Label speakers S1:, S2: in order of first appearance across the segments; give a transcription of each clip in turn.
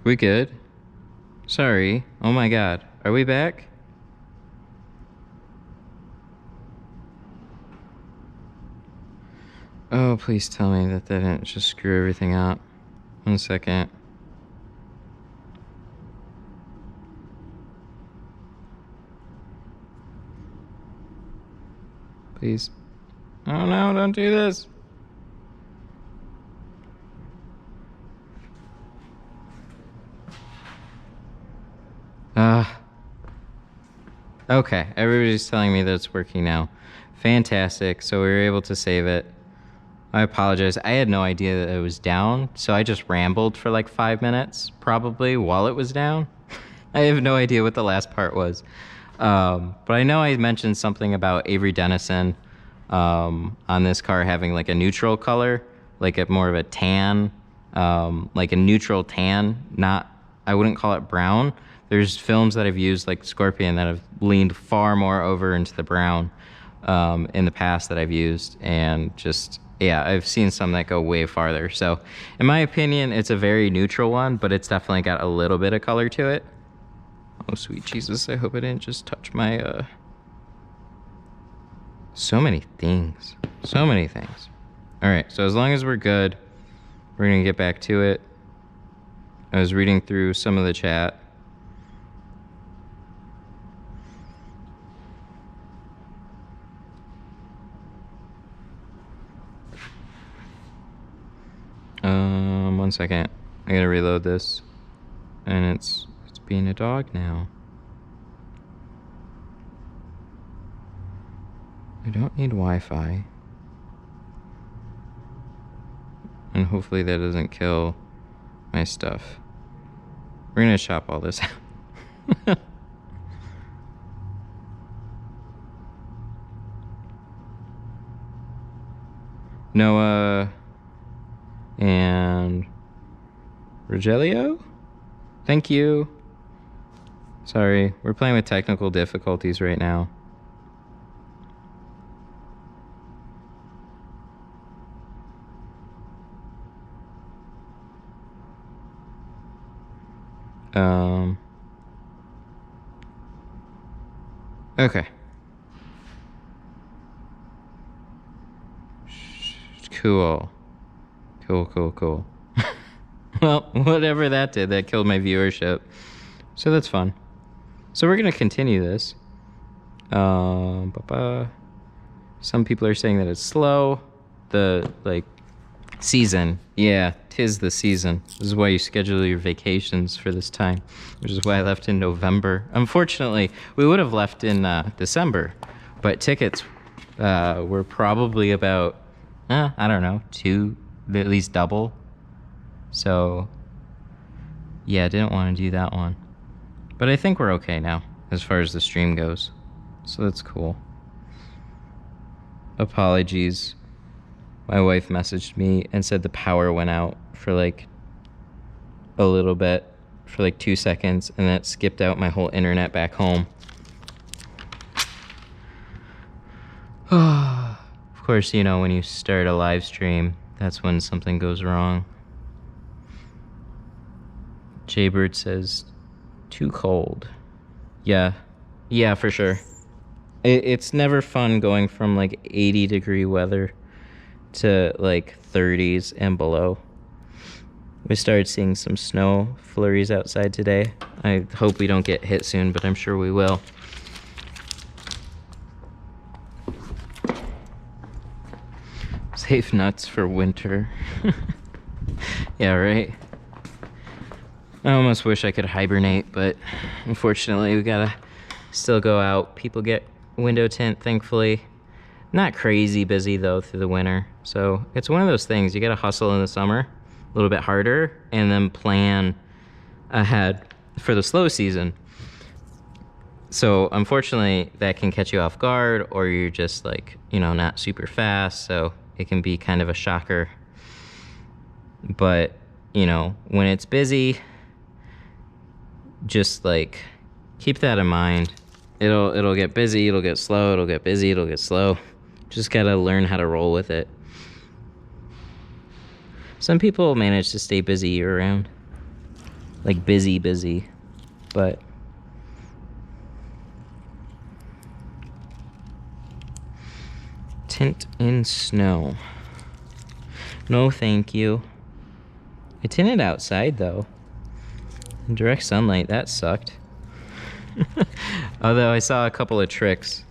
S1: We good? Sorry. Oh my god. Are we back? Oh, please tell me that didn't just screw everything up. 1 second. Please. Oh no, don't do this. Okay, everybody's telling me that it's working now. Fantastic. So we were able to save it. I apologize. I had no idea that it was down, so I just rambled for like 5 minutes, probably, while it was down. I have no idea what the last part was. But I know I mentioned something about Avery Dennison on this car having like a neutral color, like a more of a tan, like a neutral tan, not, I wouldn't call it brown. There's films that I've used like Scorpion that have leaned far more over into the brown in the past that I've used, and just, yeah, I've seen some that go way farther. So in my opinion, it's a very neutral one, but it's definitely got a little bit of color to it. Oh, sweet Jesus, I hope I didn't just touch my, so many things. So many things. All right, so as long as we're good, we're gonna get back to it. I was reading through some of the chat. One second. I gotta reload this. And it's being a dog now. I don't need Wi-Fi. And hopefully that doesn't kill my stuff. We're gonna chop all this out. Noah and Rogelio? Thank you. Sorry, we're playing with technical difficulties right now. Okay. Cool. Cool. Well, whatever that did, that killed my viewership. So that's fun. So we're gonna continue this. Some people are saying that it's slow. The, like, season. Yeah, 'tis the season. This is why you schedule your vacations for this time, which is why I left in November. Unfortunately, we would have left in December, but tickets were probably about, I don't know, at least double. So, yeah, I didn't want to do that one. But I think we're okay now, as far as the stream goes. So that's cool. Apologies. My wife messaged me and said the power went out for like a little bit, for like 2 seconds, and that skipped out my whole internet back home. Of course, you know, when you start a live stream, that's when something goes wrong. Jaybird says, too cold. Yeah, for sure. It's never fun going from like 80-degree weather to like 30s and below. We started seeing some snow flurries outside today. I hope we don't get hit soon, but I'm sure we will. Save nuts for winter. Yeah, right? I almost wish I could hibernate, but unfortunately we gotta still go out. People get window tint, thankfully. Not crazy busy though through the winter. So it's one of those things, you gotta hustle in the summer a little bit harder and then plan ahead for the slow season. So unfortunately that can catch you off guard, or you're just like, you know, not super fast, so it can be kind of a shocker. But, you know, when it's busy, just like keep that in mind. It'll get busy, it'll get slow, it'll get busy, it'll get slow. Just gotta learn how to roll with it. Some people manage to stay busy year round. Like busy, but tint in snow. No, thank you. I tinted outside though. In direct sunlight, that sucked. Although I saw a couple of tricks.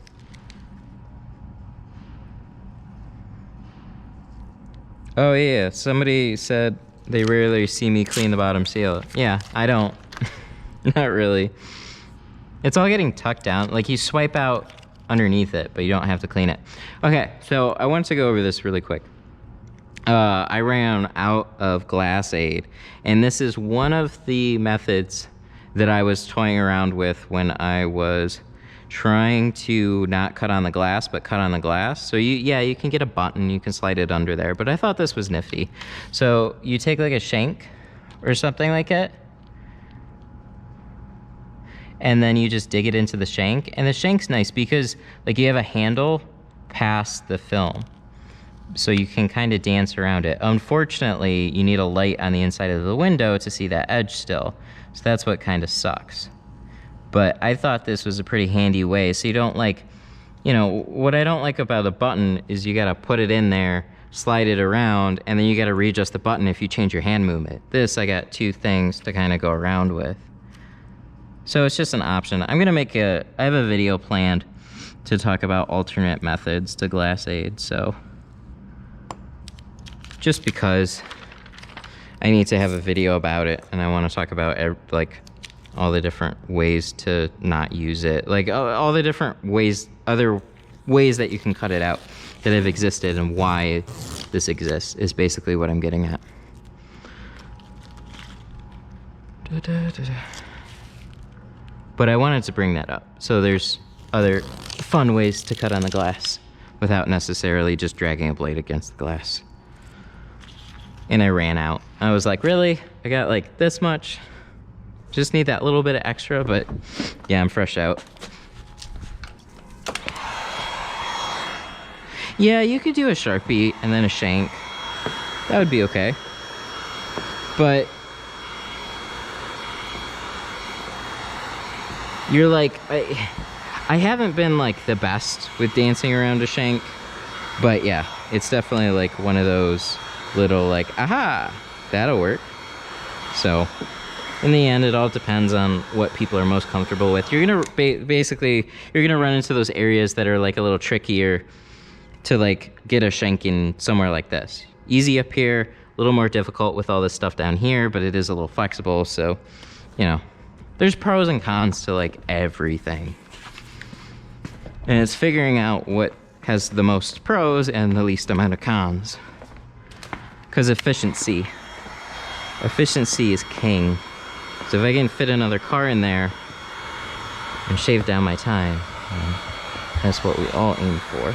S1: Oh yeah, somebody said they rarely see me clean the bottom seal. Yeah, I don't. Not really. It's all getting tucked down. Like you swipe out underneath it, but you don't have to clean it. Okay, so I wanted to go over this really quick. I ran out of glass aid, and this is one of the methods that I was toying around with when I was trying to not cut on the glass, but cut on the glass. So you can get a button, you can slide it under there, but I thought this was nifty. So you take like a shank or something like it, and then you just dig it into the shank. And the shank's nice because like you have a handle past the film, so you can kind of dance around it. Unfortunately, you need a light on the inside of the window to see that edge still. So that's what kind of sucks. But I thought this was a pretty handy way, so you don't like, you know, what I don't like about the button is you gotta put it in there, slide it around, and then you gotta readjust the button if you change your hand movement. This, I got two things to kind of go around with. So it's just an option. I have a video planned to talk about alternate methods to glass aid, so just because I need to have a video about it, and I want to talk about like all the different ways to not use it, like all the different ways, other ways that you can cut it out that have existed, and why this exists is basically what I'm getting at. But I wanted to bring that up. So there's other fun ways to cut on the glass without necessarily just dragging a blade against the glass. And I ran out. I was like, really? I got like this much? Just need that little bit of extra, but yeah, I'm fresh out. Yeah, you could do a Sharpie and then a shank. That would be okay. But you're like, I haven't been like the best with dancing around a shank, but yeah, it's definitely like one of those little like, aha, that'll work. So in the end, it all depends on what people are most comfortable with. You're gonna basically, you're gonna run into those areas that are like a little trickier to like get a shank in somewhere like this. Easy up here, a little more difficult with all this stuff down here, but it is a little flexible. So, you know, there's pros and cons to like everything. And it's figuring out what has the most pros and the least amount of cons. Because efficiency is king. So if I can fit another car in there and shave down my time, that's what we all aim for.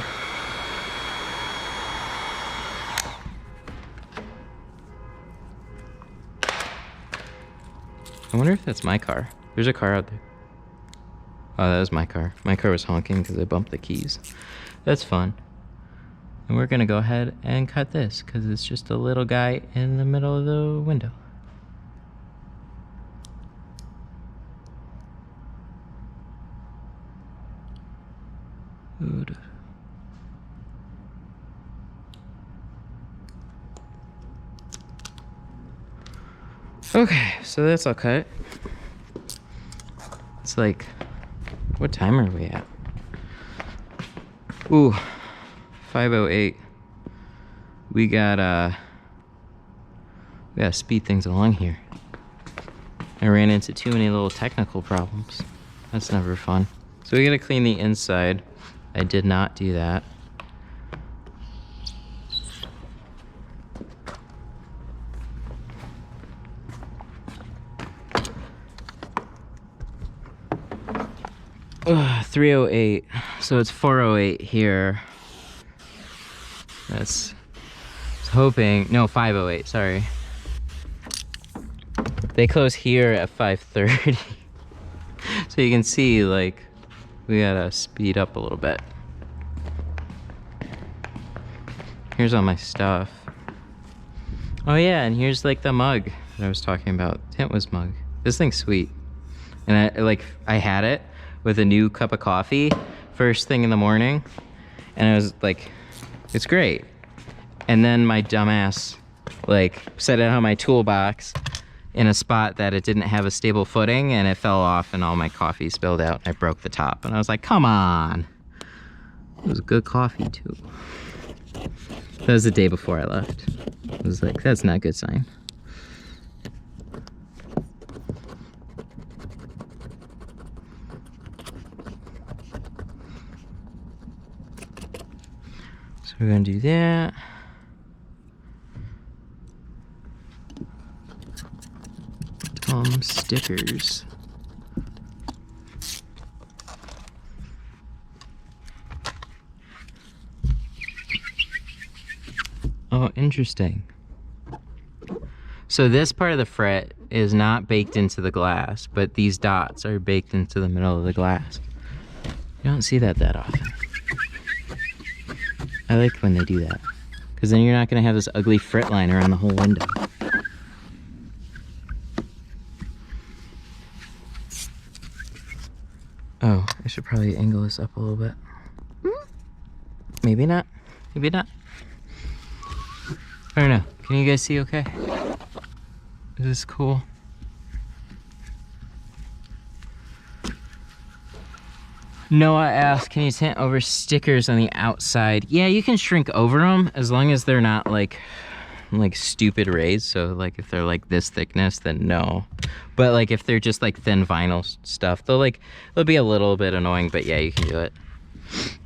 S1: I wonder if that's my car. There's a car out there. Oh, that was my car. My car was honking because I bumped the keys. That's fun. And we're gonna go ahead and cut this because it's just a little guy in the middle of the window. Okay, so that's all cut. It's like, what time are we at? Ooh, 5:08. We gotta speed things along here. I ran into too many little technical problems. That's never fun. So we gotta clean the inside. I did not do that. Ugh, 3:08. So it's 4:08 here. That's hoping. No, 5:08. Sorry. They close here at 5:30. So you can see, like, we gotta speed up a little bit. Here's all my stuff. Oh yeah, and here's like the mug that I was talking about. Tint Wiz mug. This thing's sweet. And I had it with a new cup of coffee first thing in the morning. And I was like, it's great. And then my dumbass like set it on my toolbox in a spot that it didn't have a stable footing, and it fell off and all my coffee spilled out and I broke the top. And I was like, come on. It was good coffee too. That was the day before I left. I was like, that's not a good sign. So we're gonna do that. Stickers. Oh, interesting. So this part of the fret is not baked into the glass, but these dots are baked into the middle of the glass. You don't see that often. I like when they do that, because then you're not going to have this ugly fret line around the whole window. Oh, I should probably angle this up a little bit. Maybe not. Maybe not. I don't know. Can you guys see okay? Is this cool? Noah asked, can you tint over stickers on the outside? Yeah, you can shrink over them as long as they're not like stupid rays. So like if they're like this thickness, then no. But like if they're just like thin vinyl stuff, they'll be a little bit annoying, but yeah, you can do it.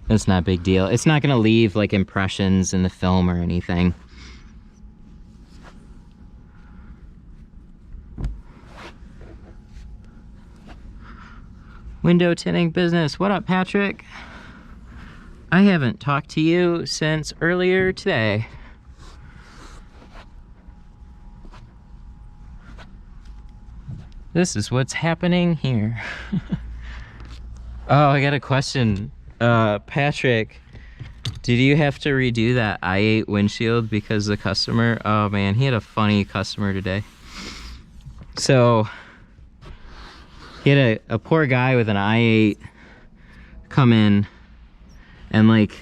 S1: It's not a big deal. It's not gonna leave like impressions in the film or anything. Window tinting business. What up, Patrick? I haven't talked to you since earlier today. This is what's happening here. Oh, I got a question. Patrick, did you have to redo that i8 windshield because the customer, oh man, he had a funny customer today. So he had a poor guy with an i8 come in, and like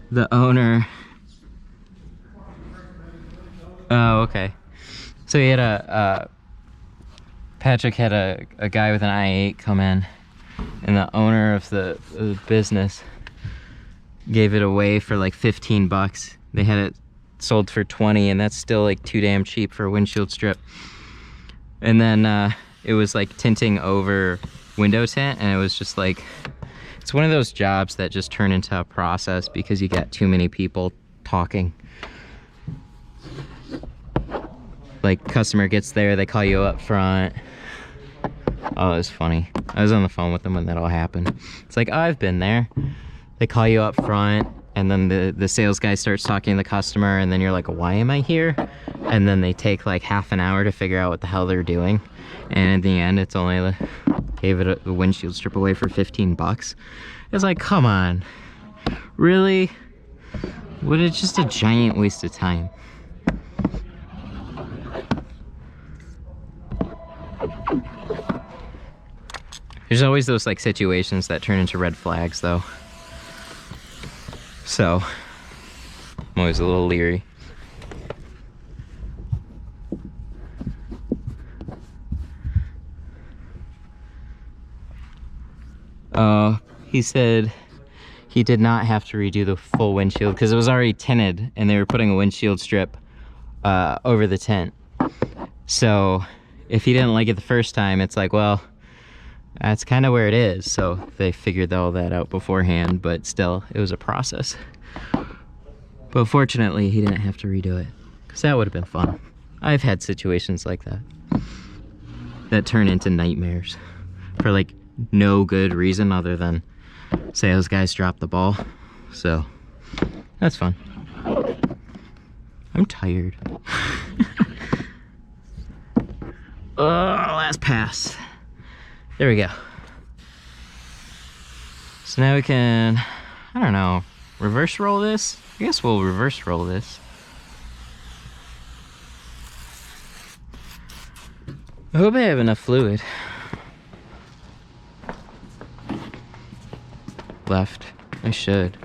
S1: the owner, oh okay, so he had Patrick had a guy with an i8 come in, and the owner of the business gave it away for like 15 bucks. They had it sold for 20, and that's still like too damn cheap for a windshield strip. And then it was like tinting over window tint, and it was just like, it's one of those jobs that just turn into a process because you got too many people talking. Like customer gets there, they call you up front. Oh, it was funny. I was on the phone with them when that all happened. It's like, oh, I've been there. They call you up front, and then the sales guy starts talking to the customer, and then you're like, why am I here? And then they take like half an hour to figure out what the hell they're doing. And in the end, it's only gave it a windshield strip away for 15 bucks. It's like, come on. Really? What, it's just a giant waste of time. There's always those like situations that turn into red flags though. So I'm always a little leery. He said he did not have to redo the full windshield because it was already tinted and they were putting a windshield strip over the tint. So if he didn't like it the first time, it's like, well, that's kind of where it is. So they figured all that out beforehand, but still, it was a process. But fortunately, he didn't have to redo it, because that would have been fun. I've had situations like that that turn into nightmares for like no good reason other than sales guys dropped the ball. So that's fun. I'm tired. Oh, last pass. There we go. So now we can, I don't know, reverse roll this? I guess we'll reverse roll this. I hope I have enough fluid left. I should.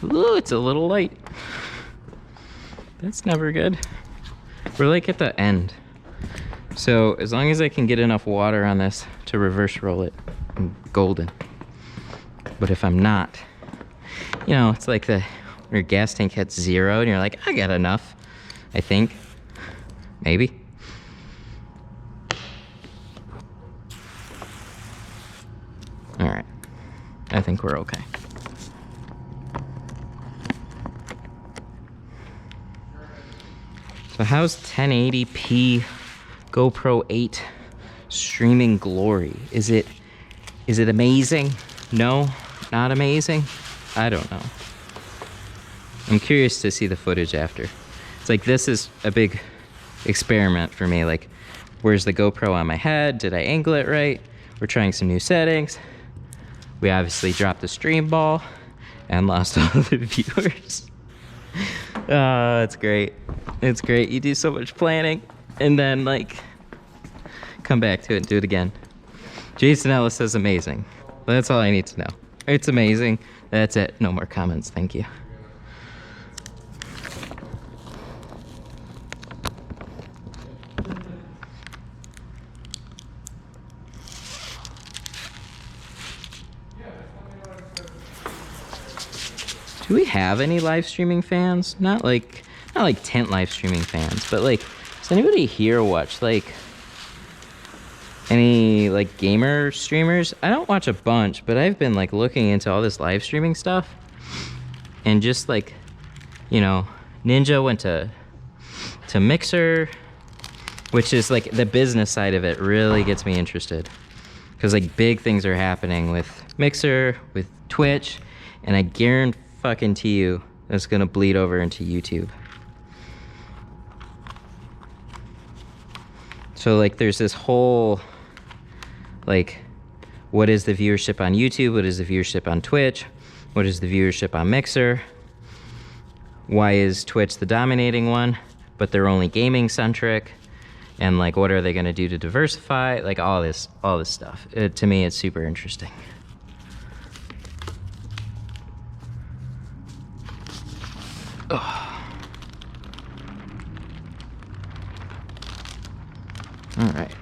S1: Ooh, it's a little light. That's never good. We're like at the end. So as long as I can get enough water on this to reverse roll it, I'm golden. But if I'm not, you know, it's like your gas tank hits 0 and you're like, I got enough, I think. Maybe. All right, I think we're okay. So how's 1080p GoPro 8 streaming glory? Is it amazing? No, not amazing? I don't know. I'm curious to see the footage after. It's like, this is a big experiment for me. Like, where's the GoPro on my head? Did I angle it right? We're trying some new settings. We obviously dropped the stream ball and lost all the viewers. Oh, it's great. It's great. You do so much planning and then like come back to it and do it again. Jason Ellis says amazing. That's all I need to know. It's amazing. That's it. No more comments. Thank you. Do we have any live streaming fans? Not like Tint live streaming fans, but like, does anybody here watch like any like gamer streamers? I don't watch a bunch, but I've been like looking into all this live streaming stuff, and just like, you know, Ninja went to Mixer, which is like the business side of it really gets me interested, because like big things are happening with Mixer, with Twitch, and I guarantee fucking to you that's gonna bleed over into YouTube. So like there's this whole like, what is the viewership on YouTube? What is the viewership on Twitch? What is the viewership on Mixer? Why is Twitch the dominating one, but they're only gaming centric? And like, what are they gonna do to diversify? Like all this stuff. To me, it's super interesting. Oh. All right,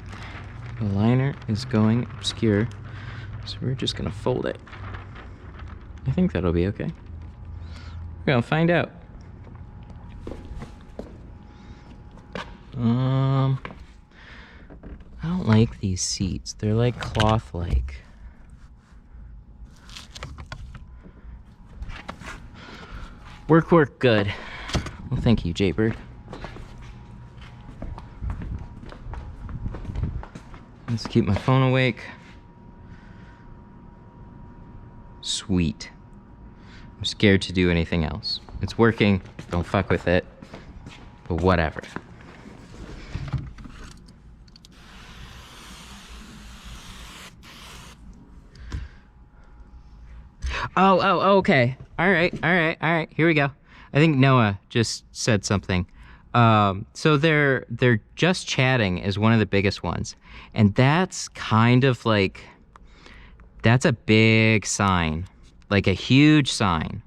S1: the liner is going obscure, so we're just gonna fold it. I think that'll be okay. We're gonna find out. I don't like these seats. They're like cloth-like. Work, good. Well, thank you, Jaybird. Let's keep my phone awake. Sweet. I'm scared to do anything else. It's working, don't fuck with it, but whatever. Oh, okay. All right. Here we go. I think Noah just said something. So they're just chatting is one of the biggest ones. And that's kind of like, that's a big sign, like a huge sign.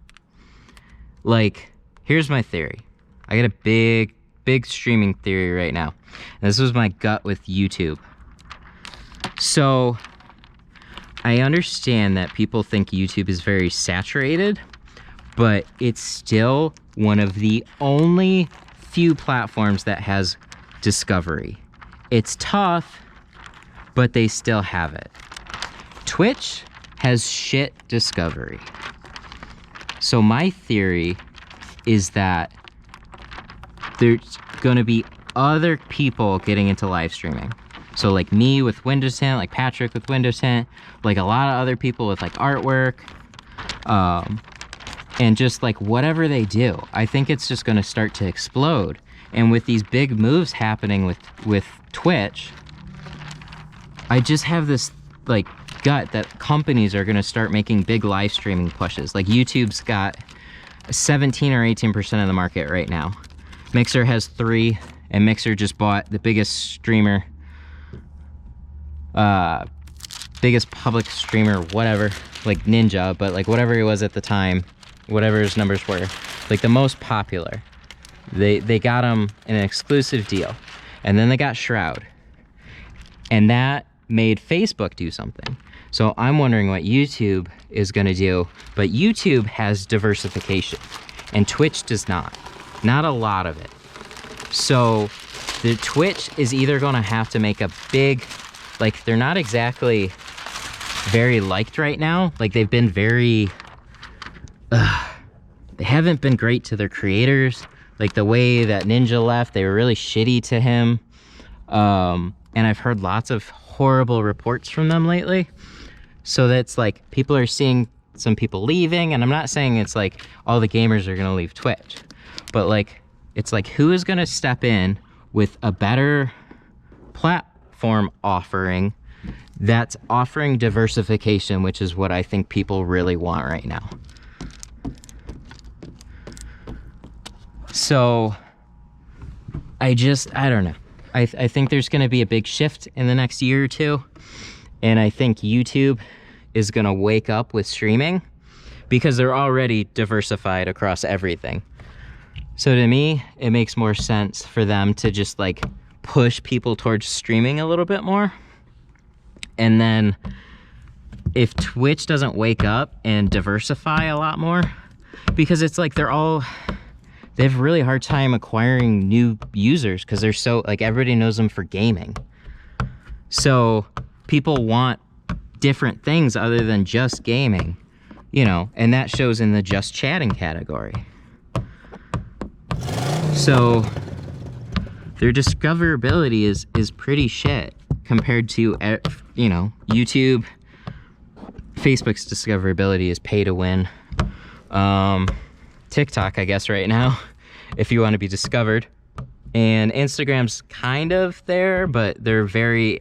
S1: Like, here's my theory. I got a big streaming theory right now. And this was my gut with YouTube. So I understand that people think YouTube is very saturated, but it's still one of the only few platforms that has discovery. It's tough, but they still have it. Twitch has shit discovery. So my theory is that there's gonna be other people getting into live streaming. So like me with Windows Tint, like Patrick with Windows Tint, like a lot of other people with like artwork, and just like whatever they do, I think it's just gonna start to explode. And with these big moves happening with Twitch, I just have this like gut that companies are gonna start making big live streaming pushes. Like YouTube's got 17 or 18% of the market right now. Mixer has 3, and Mixer just bought the biggest streamer, biggest public streamer, whatever, like Ninja, but like whatever he was at the time, whatever his numbers were, like the most popular. They got him in an exclusive deal, and then they got Shroud, and that made Facebook do something. So I'm wondering what YouTube is gonna do, but YouTube has diversification and Twitch does not a lot of it. So the Twitch is either gonna have to make a big, like they're not exactly very liked right now. Like they've been very, they haven't been great to their creators. Like the way that Ninja left, they were really shitty to him. And I've heard lots of horrible reports from them lately. So that's like, people are seeing some people leaving, and I'm not saying it's like all the gamers are gonna leave Twitch, but like, it's like who is gonna step in with a better platform offering that's offering diversification, which is what I think people really want right now. So I don't know. I think there's gonna be a big shift in the next year or two. And I think YouTube is gonna wake up with streaming because they're already diversified across everything. So to me, it makes more sense for them to just like push people towards streaming a little bit more. And then if Twitch doesn't wake up and diversify a lot more, because it's like they have a really hard time acquiring new users because they're so, like, everybody knows them for gaming. So people want different things other than just gaming, you know, and that shows in the just chatting category. So their discoverability is pretty shit compared to, you know, YouTube. Facebook's discoverability is pay to win. TikTok, I guess, right now, if you want to be discovered. And Instagram's kind of there, but they're very,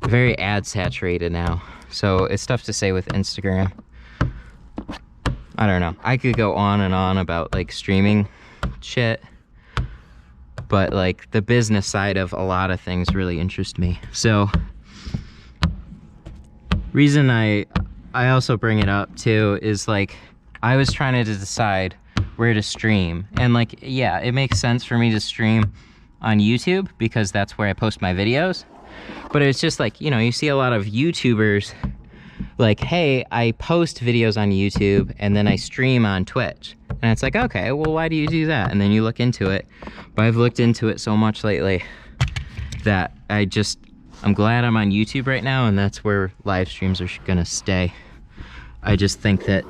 S1: very ad saturated now. So it's tough to say with Instagram. I don't know. I could go on and on about like streaming shit, but like the business side of a lot of things really interest me. So reason I also bring it up too is like, I was trying to decide where to stream, and like, yeah, it makes sense for me to stream on YouTube because that's where I post my videos. But it's just like, you know, you see a lot of YouTubers like, hey, I post videos on YouTube and then I stream on Twitch. And it's like, okay, well, why do you do that? And then you look into it. But I've looked into it so much lately that I'm glad I'm on YouTube right now, and that's where live streams are gonna stay. I just think that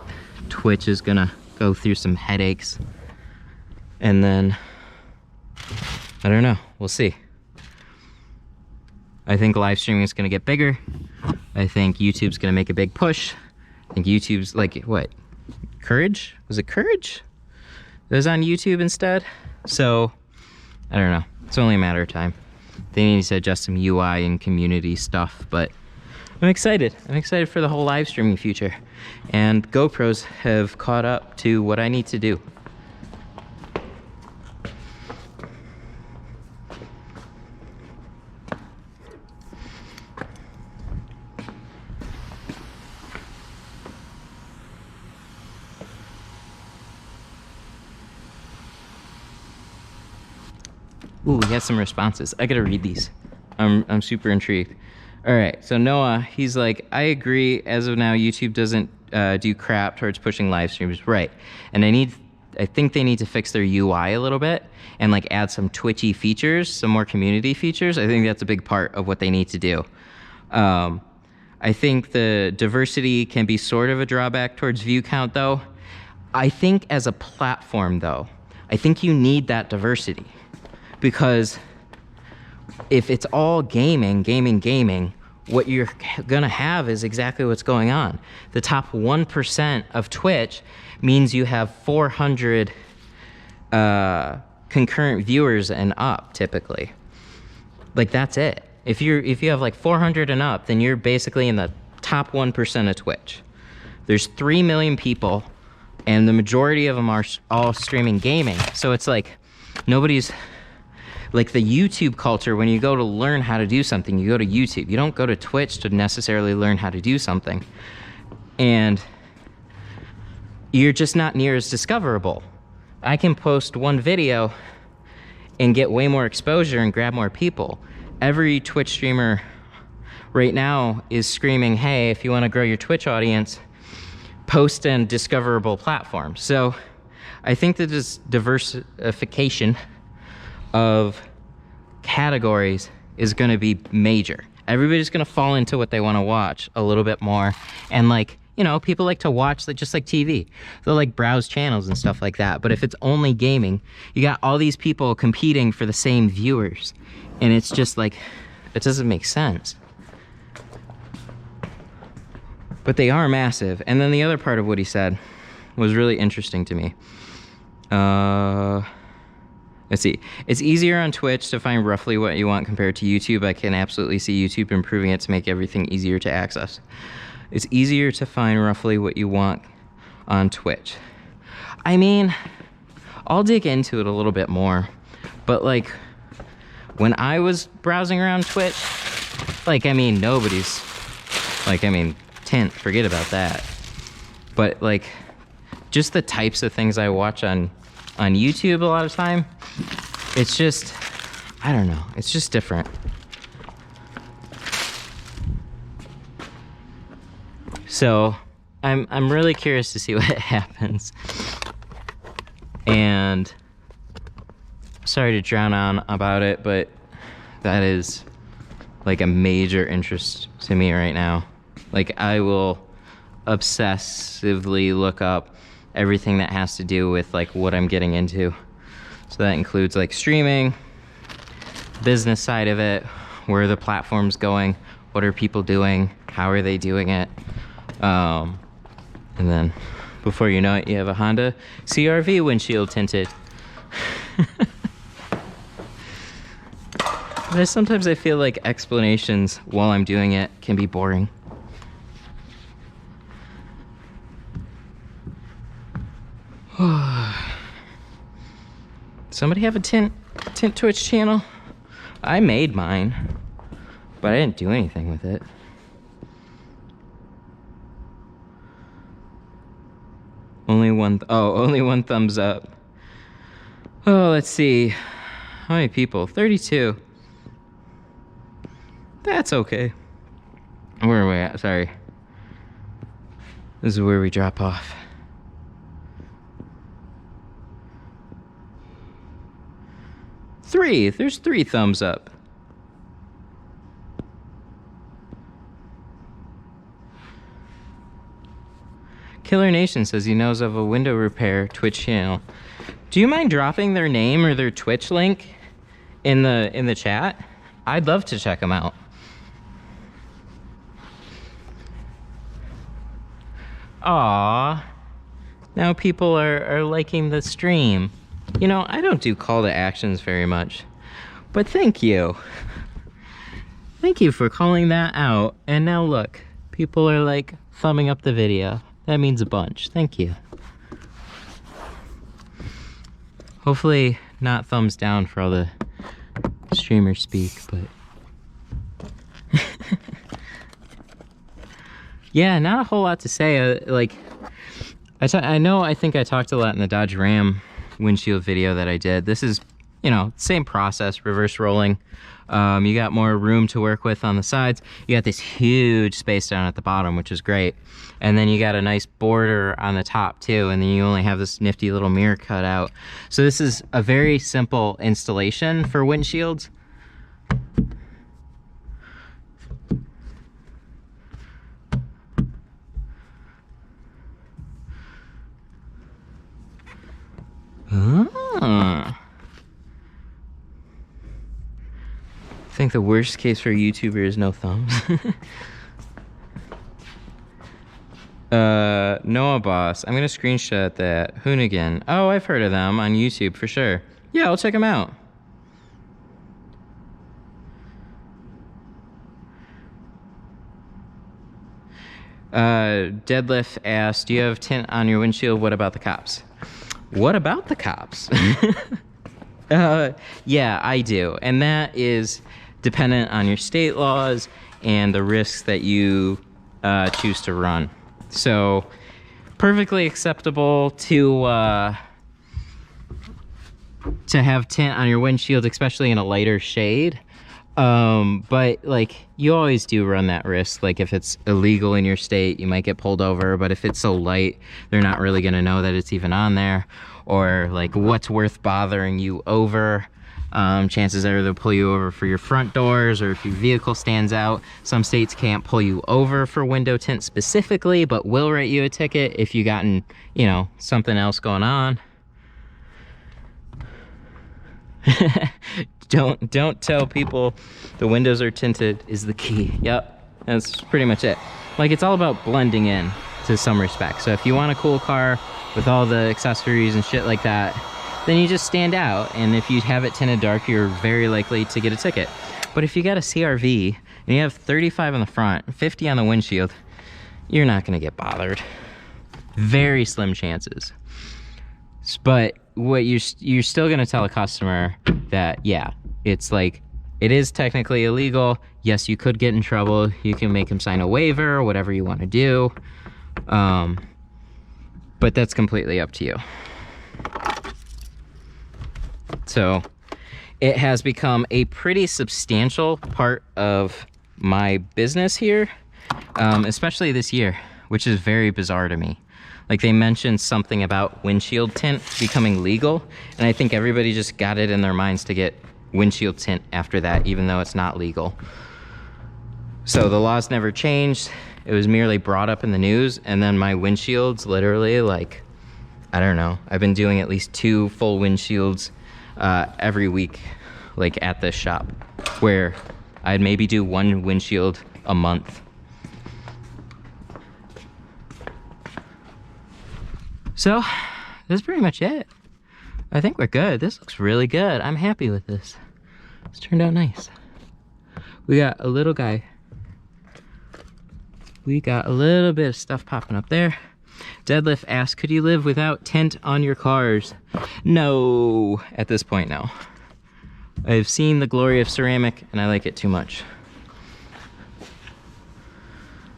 S1: Twitch is gonna go through some headaches, and then I don't know, we'll see. I think live streaming is gonna get bigger. I think YouTube's gonna make a big push. I think YouTube's like, what, Courage? Was it Courage that was on YouTube instead? So I don't know, it's only a matter of time. They need to adjust some UI and community stuff, but I'm excited. I'm excited for the whole live streaming future. And GoPros have caught up to what I need to do. Ooh, we got some responses. I gotta read these. I'm super intrigued. All right, so Noah, he's like, I agree. As of now, YouTube doesn't do crap towards pushing live streams, right? And I think they need to fix their UI a little bit and like add some twitchy features, some more community features. I think that's a big part of what they need to do. I think the diversity can be sort of a drawback towards view count, though. I think as a platform, though, I think you need that diversity, because if it's all gaming, what you're gonna have is exactly what's going on. The top 1% of Twitch means you have 400 concurrent viewers and up, typically. Like, that's it. If you have like 400 and up, then you're basically in the top 1% of Twitch. There's 3 million people, and the majority of them are all streaming gaming. So it's like nobody's like the YouTube culture. When you go to learn how to do something, you go to YouTube. You don't go to Twitch to necessarily learn how to do something. And you're just not near as discoverable. I can post one video and get way more exposure and grab more people. Every Twitch streamer right now is screaming, hey, if you want to grow your Twitch audience, post in discoverable platforms. So I think that this diversification of categories is going to be major. Everybody's going to fall into what they want to watch a little bit more. And like, you know, people like to watch just like TV. They'll like browse channels and stuff like that. But if it's only gaming, you got all these people competing for the same viewers. And it's just like, it doesn't make sense. But they are massive. And then the other part of what he said was really interesting to me. Let's see. It's easier on Twitch to find roughly what you want compared to YouTube. I can absolutely see YouTube improving it to make everything easier to access. It's easier to find roughly what you want on Twitch. I mean, I'll dig into it a little bit more. But like, when I was browsing around Twitch, like, I mean, nobody's, like, I mean, Tint, forget about that. But like, just the types of things I watch on YouTube a lot of time, it's just, I don't know, it's just different. So I'm really curious to see what happens. And sorry to drown on about it, but that is like a major interest to me right now. Like, I will obsessively look up everything that has to do with like what I'm getting into. So that includes like streaming, business side of it, where are the platforms going, what are people doing, how are they doing it. And then before you know it, you have a Honda CRV windshield tinted. But sometimes I feel like explanations while I'm doing it can be boring. Somebody have a tint Twitch channel? I made mine, but I didn't do anything with it. Only one thumbs up. Oh, let's see. How many people? 32. That's okay. Where are we at? Sorry. This is where we drop off. There's 3 thumbs up. Killer Nation says he knows of a window repair Twitch channel. Do you mind dropping their name or their Twitch link in the chat? I'd love to check them out. Aww. Now people are liking the stream. You know, I don't do call to actions very much, but thank you. Thank you for calling that out. And now look, people are like thumbing up the video. That means a bunch. Thank you. Hopefully not thumbs down for all the streamers speak, but yeah, not a whole lot to say. I think I talked a lot in the Dodge Ram windshield video that I did. This is, you know, same process, reverse rolling. You got more room to work with on the sides. You got this huge space down at the bottom, which is great. And then you got a nice border on the top too. And then you only have this nifty little mirror cut out. So this is a very simple installation for windshields. I think the worst case for a YouTuber is no thumbs. Noah Boss. I'm gonna screenshot that. Hoonigan. Oh, I've heard of them on YouTube for sure. Yeah, I'll check them out. Deadlift asked, do you have tint on your windshield? What about the cops? What about the cops? Yeah, I do. And that is dependent on your state laws and the risks that you choose to run. So perfectly acceptable to have tint on your windshield, especially in a lighter shade. But like, you always do run that risk. Like, if it's illegal in your state, you might get pulled over, but if it's so light, they're not really gonna know that it's even on there, or like what's worth bothering you over. Chances are they'll pull you over for your front doors, or if your vehicle stands out. Some states can't pull you over for window tint specifically, but will write you a ticket if you gotten, you know, something else going on. Don't tell people the windows are tinted is the key. Yep, that's pretty much it. Like, it's all about blending in to some respect. So if you want a cool car with all the accessories and shit like that, then you just stand out. And if you have it tinted dark, you're very likely to get a ticket. But if you got a CRV and you have 35 on the front, 50 on the windshield, you're not gonna get bothered. Very slim chances. But what you're still gonna tell a customer that, yeah, it's like, it is technically illegal. Yes, you could get in trouble. You can make them sign a waiver or whatever you want to do. But that's completely up to you. So it has become a pretty substantial part of my business here, especially this year, which is very bizarre to me. Like, they mentioned something about windshield tint becoming legal, and I think everybody just got it in their minds to get windshield tint after that, even though it's not legal. So the laws never changed. It was merely brought up in the news, and then my windshields literally, like, I don't know, I've been doing at least 2 full windshields every week, like, at this shop, where I'd maybe do 1 windshield a month. So that's pretty much it. I think we're good. This looks really good. I'm happy with this. It's turned out nice. We got a little guy. We got a little bit of stuff popping up there. Deadlift asked, could you live without tint on your cars? No, at this point, no. I've seen the glory of ceramic and I like it too much.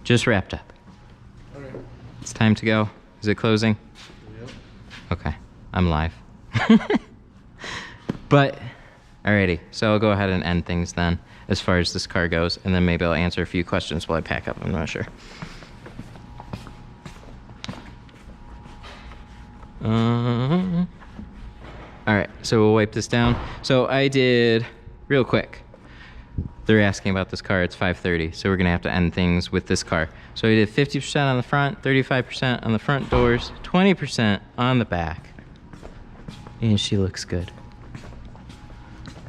S1: Just wrapped up. Okay. It's time to go. Is it closing? Yep. Okay, I'm live. But, alrighty, so I'll go ahead and end things then, as far as this car goes, and then maybe I'll answer a few questions while I pack up, I'm not sure. Alright, so we'll wipe this down. So I did, real quick, they're asking about this car, it's 5:30, so we're gonna have to end things with this car. So I did 50% on the front, 35% on the front doors, 20% on the back. And she looks good.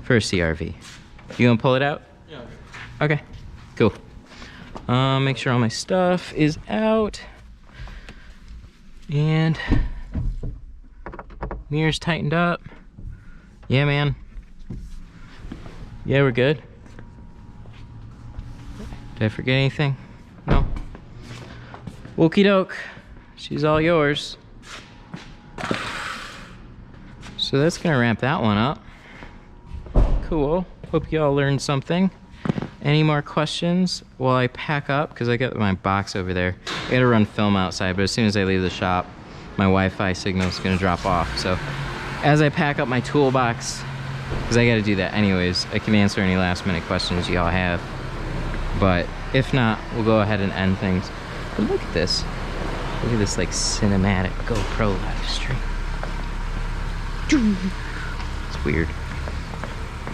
S1: For a CRV. You gonna pull it out? Yeah. Okay, cool. Make sure all my stuff is out. And mirrors tightened up. Yeah, man. Yeah, we're good. Did I forget anything? No? Okie doke. She's all yours. So that's gonna wrap that one up. Cool. Hope you all learned something. Any more questions while I pack up? Because I got my box over there. I gotta run film outside, but as soon as I leave the shop, my Wi-Fi signal is gonna drop off. So as I pack up my toolbox, because I gotta do that anyways, I can answer any last minute questions y'all have. But if not, we'll go ahead and end things. But look at this. Look at this, like, cinematic GoPro live stream. It's weird.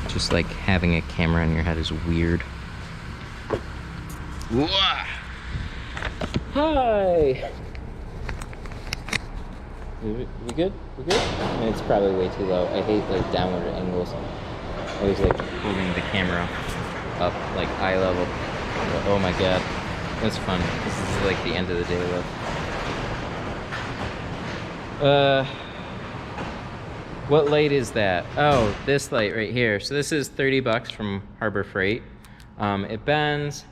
S1: Just like having a camera in your head is weird. Hi! We good? We good? I mean, it's probably way too low. I hate like downward angles. I always like holding the camera up like eye level. But, oh my god. That's fun. This is like the end of the day look. What light is that? Oh, this light right here. So this is 30 bucks from Harbor Freight. It bends.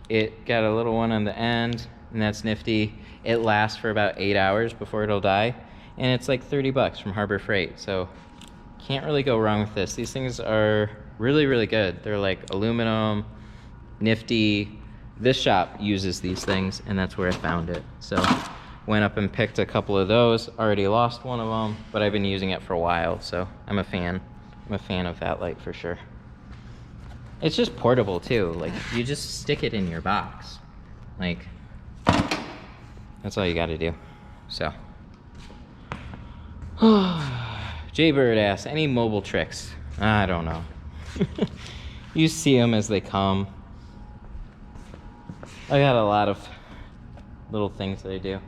S1: It got a little one on the end. and that's nifty. It lasts for about 8 hours before it'll die, and it's like 30 bucks from Harbor Freight, so can't really go wrong with this. These things are really, really good. They're like aluminum, nifty. This shop uses these things, and that's where I found it. So went up and picked a couple of those. Already lost one of them, but I've been using it for a while, so I'm a fan. I'm a fan of that light for sure. It's just portable too. Like, you just stick it in your box. Like, that's all you gotta do. So. Jaybird asks, any mobile tricks? I don't know. You see them as they come. I got a lot of little things that I do.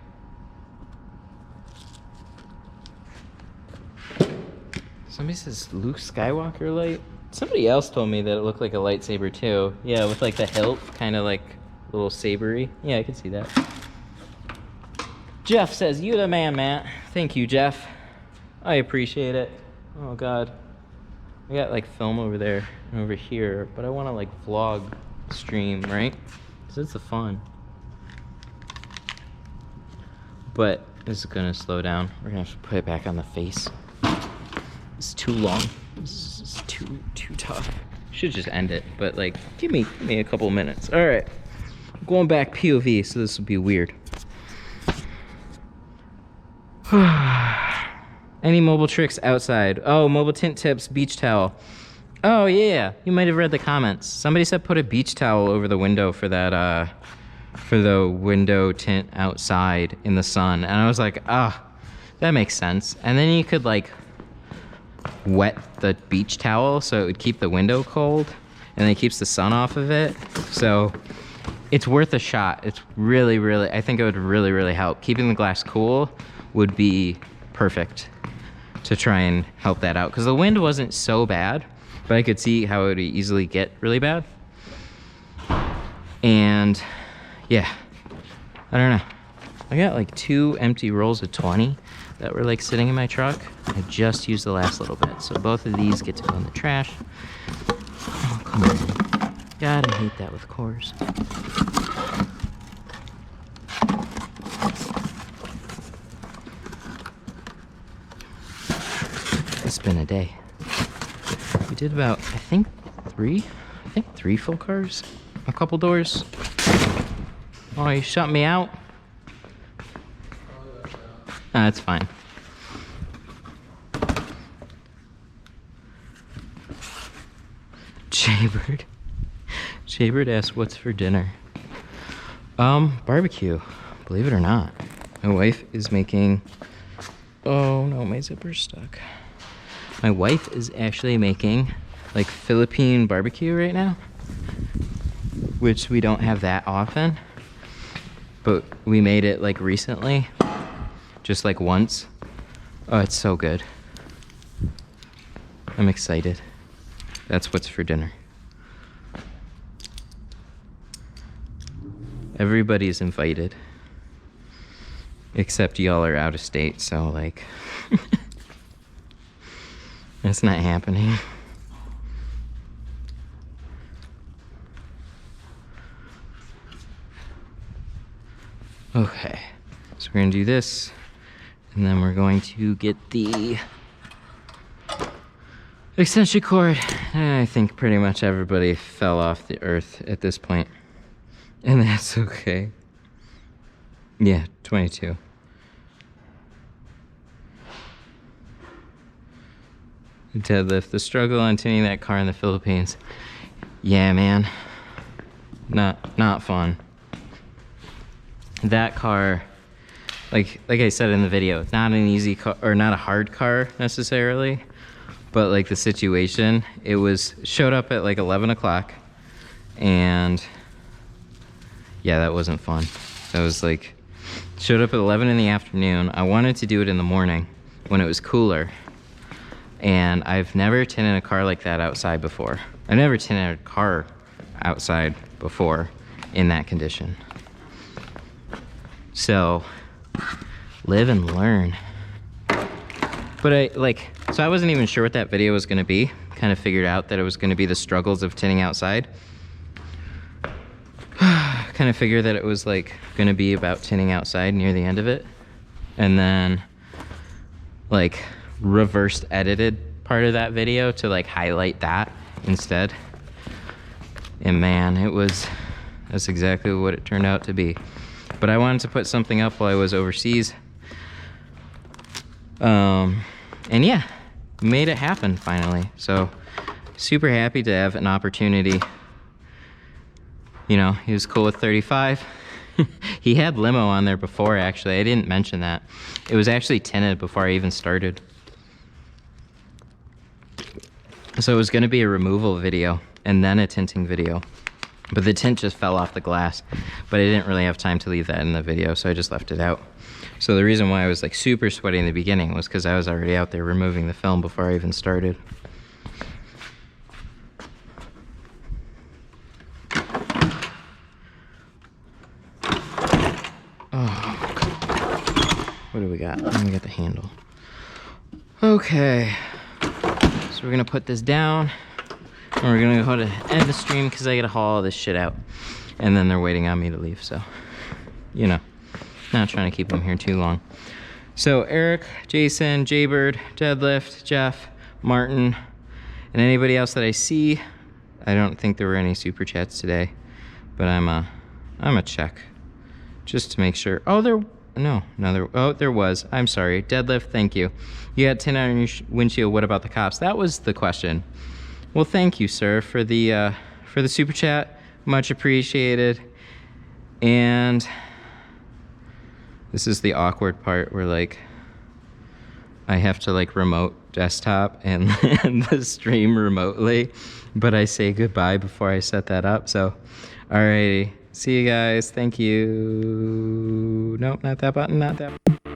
S1: Somebody says Luke Skywalker light. Somebody else told me that it looked like a lightsaber too. Yeah, with like the hilt, kind of like a little sabery. Yeah, I can see that. Jeff says, you the man, Matt. Thank you, Jeff. I appreciate it. Oh God. I got like film over there and over here, but I want to like vlog stream, right? So it's the fun. But this is gonna slow down. We're gonna have to put it back on the face. It's too long. This is too tough. Should just end it, but like, give me a couple minutes. All right, going back POV, so this will be weird. Any mobile tricks outside? Oh, mobile tint tips, beach towel. Oh yeah, you might have read the comments. Somebody said put a beach towel over the window for that, for the window tint outside in the sun. And I was like, ah, that makes sense. And then you could like wet the beach towel so it would keep the window cold, and then it keeps the sun off of it. So it's worth a shot. It's really, really, I think it would really, really help. Keeping the glass cool would be perfect to try and help that out, because the wind wasn't so bad, but I could see how it would easily get really bad. And yeah, I don't know. I got like 2 empty rolls of 20 that were like sitting in my truck. I just used the last little bit. So both of these get to go in the trash. Oh, come on. God, I hate that with cores. It's been a day. We did about, I think three full cars, a couple doors. Oh, you shut me out? That's fine. Jaybird asks, what's for dinner? Barbecue, believe it or not. My wife is making, oh no, my zipper's stuck. My wife is actually making like Philippine barbecue right now, which we don't have that often, but we made it like recently, just like once. Oh, it's so good. I'm excited. That's what's for dinner. Everybody's invited, except y'all are out of state, so like, it's not happening. Okay, so we're gonna do this, and then we're going to get the extension cord. I think pretty much everybody fell off the earth at this point, and that's okay. Yeah, 22. Deadlift, the struggle on tinting that car in the Philippines. Yeah, man, not fun. That car, like I said in the video, it's not an easy car, or not a hard car necessarily, but like the situation, it showed up at like 11 o'clock, and yeah, that wasn't fun. That was like, showed up at 11 in the afternoon. I wanted to do it in the morning when it was cooler, and I've never tinted a car like that outside before. I've never tinted a car outside before in that condition. So, live and learn. But so I wasn't even sure what that video was gonna be. Kind of figured out that it was gonna be the struggles of tinting outside. kind of figured that it was like gonna be about tinting outside near the end of it, and then like reversed edited part of that video to like highlight that instead. And man, that's exactly what it turned out to be. But I wanted to put something up while I was overseas. And yeah, made it happen finally. So super happy to have an opportunity. You know, he was cool with 35. He had limo on there before, actually. I didn't mention that. It was actually tinted before I even started. So it was gonna be a removal video and then a tinting video. But the tint just fell off the glass. But I didn't really have time to leave that in the video, so I just left it out. So the reason why I was like super sweaty in the beginning was because I was already out there removing the film before I even started. Oh, what do we got? Let me get the handle. Okay, so we're gonna put this down and we're gonna go to end the stream because I gotta haul all this shit out. And then they're waiting on me to leave, so, you know. Not trying to keep them here too long. So Eric, Jason, Jaybird, Deadlift, Jeff, Martin, and anybody else that I see. I don't think there were any super chats today, but I'm a check just to make sure. Oh, there was. I'm sorry. Deadlift, thank you. You got 10 on your windshield. What about the cops? That was the question. Well, thank you, sir, for the super chat. Much appreciated. And this is the awkward part where like I have to like remote desktop and end the stream remotely, but I say goodbye before I set that up. So, alrighty, see you guys. Thank you. Nope, not that button, not that button.